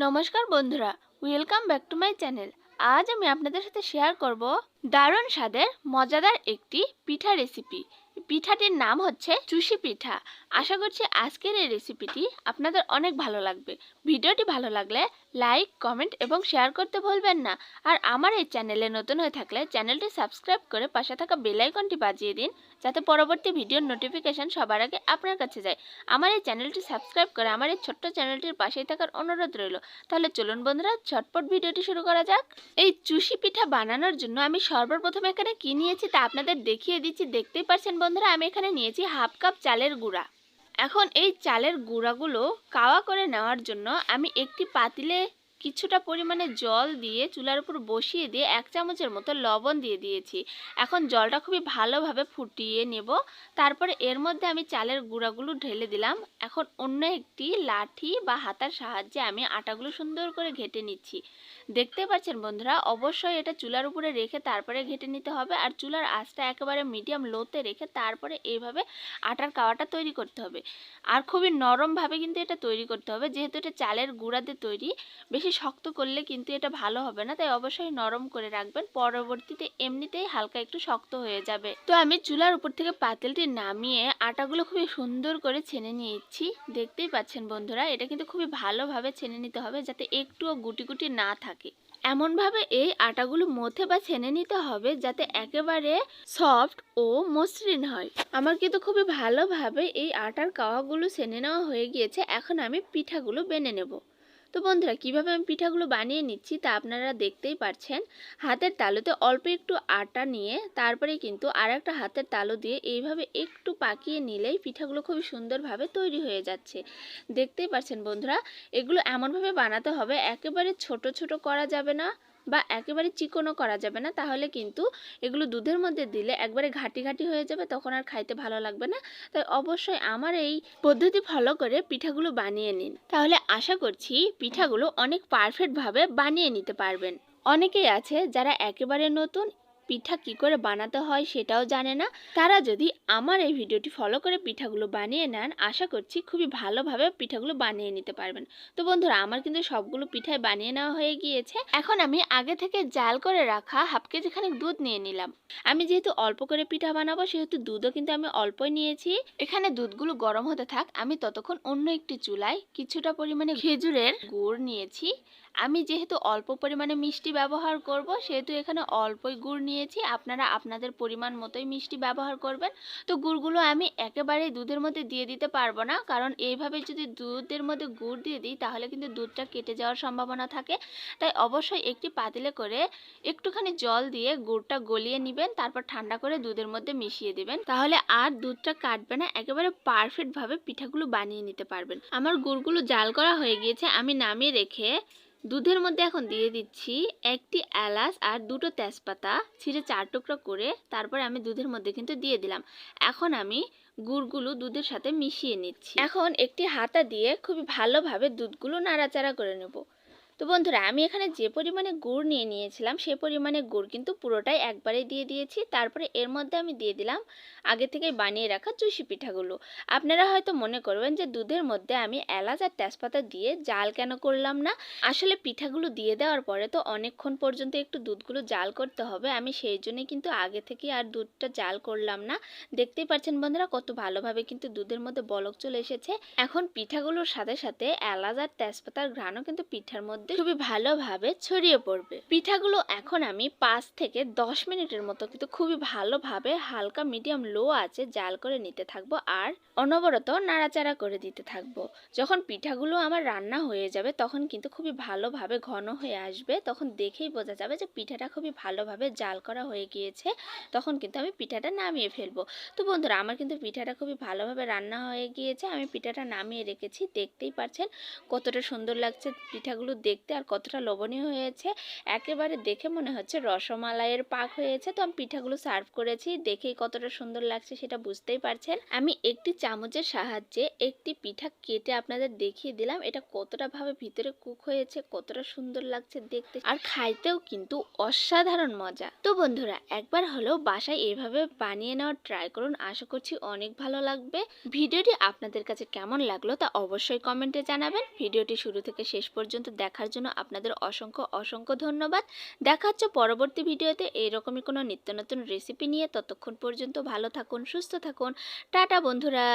নমস্কার বন্ধুরা, welcome back to my channel. আজ আমি আপনাদের সাথে শেয়ার করব দারুণ স্বাদের মজাদার একটি পিঠা রেসিপি। পিঠাটির নাম হচ্ছে চুষি পিঠা। আশা করছি আজকের এই রেসিপিটি আপনাদের অনেক ভালো লাগবে। ভিডিওটি ভালো লাগলে লাইক, কমেন্ট এবং শেয়ার করতে ভুলবেন না। আর আমার এই চ্যানেলে নতুন হয়ে থাকলে চ্যানেলটি সাবস্ক্রাইব করে পাশে থাকা বেল আইকনটি বাজিয়ে দিন, যাতে পরবর্তী ভিডিওর নোটিফিকেশন সবার আগে আপনার কাছে যায়। আমার এই চ্যানেলটি সাবস্ক্রাইব করে আমার এই ছোট্ট চ্যানেলটির পাশেই থাকার অনুরোধ রইল। তাহলে চলুন বন্ধুরা, ঝটপট ভিডিওটি শুরু করা যাক। এই চুষি পিঠা বানানোর জন্য আমি সর্বপ্রথম এখানে কি নিয়েছি তা আপনাদের দেখিয়ে দিচ্ছি। দেখতেই পাচ্ছেন বন্ধুরা, আমি এখানে নিয়েছি হাফ কাপ চালের গুঁড়া। এখন এই চালের গুঁড়াগুলো কাওয়া করে নেওয়ার জন্য আমি একটি পাতিলে কিছুটা পরিমাণে জল দিয়ে চুলার উপর বসিয়ে দিয়ে 1 চামচের মতো লবণ দিয়ে দিয়েছি। এখন জলটা খুবই ভালোভাবে ফুটিয়ে নেব। তারপরে এর মধ্যে আমি চালের গুঁড়াগুলো ঢেলে দিলাম। এখন অন্য একটি লাঠি বা হাতার সাহায্যে আমি আটাগুলো সুন্দর করে ঘেটে নিচ্ছি। দেখতে পাচ্ছেন বন্ধুরা, অবশ্যই এটা চুলার উপরে রেখে তারপরে ঘেটে নিতে হবে। আর চুলার আঁচটা একেবারে মিডিয়াম লোতে রেখে তারপরে এইভাবে আটার কাওয়াটা তৈরি করতে হবে। আর খুবই নরমভাবে কিন্তু এটা তৈরি করতে হবে, যেহেতু এটা চালের গুঁড়া দিয়ে তৈরি। বেশি শক্ত করলে কিন্তু এটা ভালো হবে না, তাই অবশ্যই নরম করে রাখবেন। পরবর্তীতে এমনিতেই হালকা একটু শক্ত হয়ে যাবে। তো আমি চুলার উপর থেকে পাতিলটি নামিয়ে আটাগুলো খুবই সুন্দর করে ছেনে নিয়েছি। দেখতেই পাচ্ছেন বন্ধুরা, এটা কিন্তু খুবই ভালোভাবে ছেনে নিতে হবে, যাতে একটুও গুটি গুটি না থাকে। এমনভাবে এই আটাগুলো মথে বা ছেনে নিতে হবে যাতে একেবারে সফট ও মসৃণ হয়। আমার কিন্তু খুবই ভালোভাবে এই আটার কাওয়াগুলো ছেনে নেওয়া হয়ে গিয়েছে। এখন আমি পিঠাগুলো বেনে নেব। তো বন্ধুরা, কিভাবে আমি পিঠাগুলো বানিয়ে নিচ্ছি তা আপনারা দেখতেই পাচ্ছেন। হাতের তালুতে অল্প একটু আটা নিয়ে তারপরে কিন্তু আর একটা হাতের তালু দিয়ে এইভাবে একটু পাকিয়ে নিলেই পিঠাগুলো খুবই সুন্দরভাবে তৈরি হয়ে যাচ্ছে। দেখতেই পাচ্ছেন বন্ধুরা, এগুলো এমনভাবে বানাতে হবে, একেবারে ছোট ছোট করা যাবে না বা একেবারে চিকনও করা যাবে না, তাহলে কিন্তু এগুলো দুধের মধ্যে দিলে একবারে ঘাটি ঘাটি হয়ে যাবে, তখন আর খাইতে ভালো লাগবে না। তাই অবশ্যই আমার এই পদ্ধতি ফলো করে পিঠাগুলো বানিয়ে নিন, তাহলে আশা করছি পিঠাগুলো অনেক পারফেক্টভাবে বানিয়ে নিতে পারবেন। অনেকেই আছে যারা একেবারে নতুন, পিঠা কি করে বানাতে হয় সেটাও জানে না। তারা যদি আমার এই ভিডিওটি ফলো করে পিঠাগুলো বানিয়ে নেন, আশা করছি খুবই ভালোভাবে পিঠাগুলো বানিয়ে নিতে পারবেন। তো বন্ধুরা, আমার কিন্তু সবগুলো পিঠাই বানিয়ে নেওয়া হয়ে গিয়েছে। এখন আমি আগে থেকে জাল করে রাখা হাফ কেজি খানিক দুধ নিয়ে নিলাম। আমি যেহেতু অল্প করে পিঠা বানাবো, সেহেতু দুধও কিন্তু আমি অল্পই নিয়েছি। এখানে দুধগুলো গরম হতে থাক, আমি ততক্ষণ অন্য একটি চুলায় কিছুটা পরিমাণে খেজুরের গুড় নিয়েছি। আমি যেহেতু অল্প পরিমাণে মিষ্টি ব্যবহার করব, সেহেতু এখানে অল্পই গুড় নিয়েছি। আপনারা আপনাদের পরিমাণ মতোই মিষ্টি ব্যবহার করবেন। তো গুড়গুলো আমি একেবারে দুধের মধ্যে দিয়ে দিতে পারবো না, কারণ এইভাবে যদি দুধের মধ্যে গুড় দিয়ে দিই তাহলে কিন্তু দুধটা কেটে যাওয়ার সম্ভাবনা থাকে। তাই অবশ্যই একটি পাতিলে করে একটুখানি জল দিয়ে গুড়টা গলিয়ে নেবেন, তারপর ঠান্ডা করে দুধের মধ্যে মিশিয়ে দিবেন। তাহলে আর দুধটা কাটবে না, একেবারে পারফেক্টভাবে পিঠাগুলো বানিয়ে নিতে পারবেন। আমার গুড়গুলো জাল করা হয়ে গিয়েছে, আমি নামিয়ে রেখে দুধের মধ্যে এখন দিয়ে দিচ্ছি একটি এলাচ আর দুটো তেজপাতা ছিঁড়ে 4 টুকরো করে। তারপরে আমি দুধের মধ্যে কিন্তু দিয়ে দিলাম। এখন আমি গুড়গুলো দুধের সাথে মিশিয়ে নিচ্ছি। এখন একটি হাতা দিয়ে খুবই ভালোভাবে দুধগুলো নাড়াচাড়া করে নেব। তো বন্ধুরা, আমি এখানে যে পরিমাণে গুড় নিয়ে নিয়েছিলাম সে পরিমাণে গুড় কিন্তু পুরোটাই একবারে দিয়ে দিয়েছি। তারপরে এর মধ্যে আমি দিয়ে দিলাম আগে থেকে বানিয়ে রাখা চুষি পিঠাগুলো। আপনারা হয়তো মনে করবেন যে দুধের মধ্যে আমি এলাচ আর তেজপাতা দিয়ে জাল কেন করলাম না। আসলে পিঠাগুলো দিয়ে দেওয়ার পরে তো অনেকক্ষণ পর্যন্ত একটু দুধগুলো জাল করতে হবে, আমি সেই জন্যই কিন্তু আগে থেকে আর দুধটা জাল করলাম না। দেখতেই পাচ্ছেন বন্ধুরা, কত ভালোভাবে কিন্তু দুধের মধ্যে বলক চলে এসেছে। এখন পিঠাগুলোর সাথে সাথে এলাচ আর তেজপাতার ঘ্রাণও কিন্তু পিঠার মধ্যে খুবই ভালোভাবে ছড়িয়ে পড়বে। পিঠাগুলো এখন আমি 5 থেকে 10 মিনিটের মতো কিন্তু খুবই ভালোভাবে হালকা মিডিয়াম লো আঁচে জাল করে নিতে থাকবো আর অনবরত নাড়াচাড়া করে দিতে থাকবো। যখন পিঠাগুলো আমার রান্না হয়ে যাবে তখন কিন্তু খুবই ভালোভাবে ঘন হয়ে আসবে, তখন দেখেই বোঝা যাবে যে পিঠাটা খুবই ভালোভাবে জাল করা হয়ে গিয়েছে। তখন কিন্তু আমি পিঠাটা নামিয়ে ফেলবো। তো বন্ধুরা, আমার কিন্তু পিঠাটা খুবই ভালোভাবে রান্না হয়ে গিয়েছে। আমি পিঠাটা নামিয়ে রেখেছি। দেখতেই পাচ্ছেন কতটা সুন্দর লাগছে পিঠাগুলো দেখতে। দেখতে আর কতটা লোভনীয় হয়েছে, একেবারে দেখে মনে হচ্ছে রসমালাইয়ের পাক হয়েছে। তো আমি পিঠাগুলো সার্ভ করেছি, দেখেই কতটা সুন্দর লাগছে সেটা বুঝতেই পারছেন। আমি একটি চামচের সাহায্যে একটি পিঠা কেটে আপনাদের দেখিয়ে দিলাম এটা কতটা ভাবে ভিতরে কুক হয়েছে, কতটা সুন্দর লাগছে দেখতে, আর খাইতেও কিন্তু অসাধারণ মজা। তো বন্ধুরা, একবার হলেও বাসায় এভাবে বানিয়ে নেওয়ার ট্রাই করুন, আশা করছি অনেক ভালো লাগবে। ভিডিওটি আপনাদের কাছে কেমন লাগলো তা অবশ্যই কমেন্টে জানাবেন। ভিডিওটি শুরু থেকে শেষ পর্যন্ত দেখার জন্য আপনাদের অসংখ্য অসংখ্য ধন্যবাদ। দেখা হচ্ছে পরবর্তী ভিডিওতে এইরকমই কোনো নিত্য নতুন রেসিপি নিয়ে। ততক্ষণ পর্যন্ত ভালো থাকুন, সুস্থ থাকুন। টাটা বন্ধুরা।